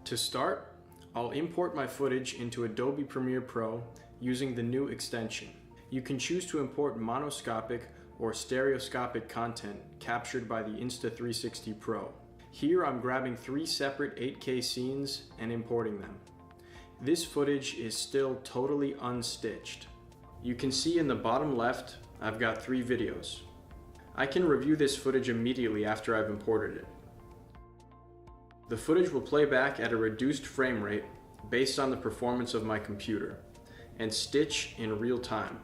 To start, I'll import my footage into Adobe Premiere Pro using the new extension. You can choose to import monoscopic or stereoscopic content captured by the Insta360 Pro. Here I'm grabbing 3 separate 8K scenes and importing them. This footage is still totally unstitched. You can see in the bottom left, I've got 3 videos. I can review this footage immediately after I've imported it. The footage will play back at a reduced frame rate based on the performance of my computer and stitch in real time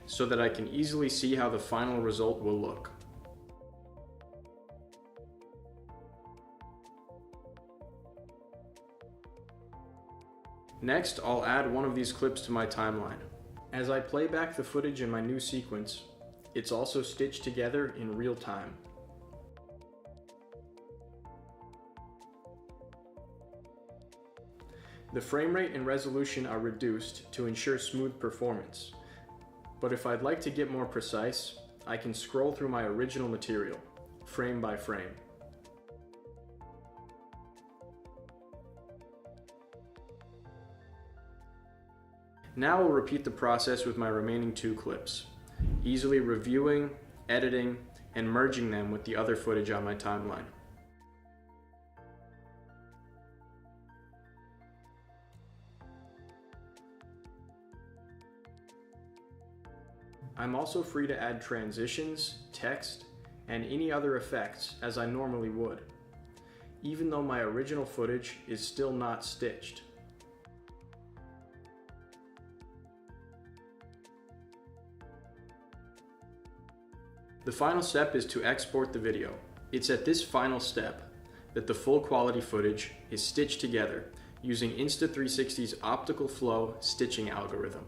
so that I can easily see how the final result will look. Next, I'll add one of these clips to my timeline. As I play back the footage in my new sequence, it's also stitched together in real time. The frame rate and resolution are reduced to ensure smooth performance, but if I'd like to get more precise, I can scroll through my original material, frame by frame. Now I'll repeat the process with my remaining 2 clips, easily reviewing, editing, and merging them with the other footage on my timeline. I'm also free to add transitions, text, and any other effects as I normally would, even though my original footage is still not stitched. The final step is to export the video. It's at this final step that the full quality footage is stitched together using Insta360's optical flow stitching algorithm.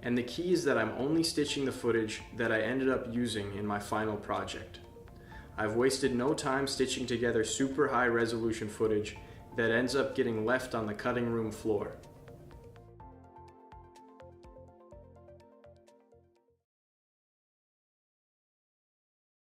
And the key is that I'm only stitching the footage that I ended up using in my final project. I've wasted no time stitching together super high resolution footage that ends up getting left on the cutting room floor.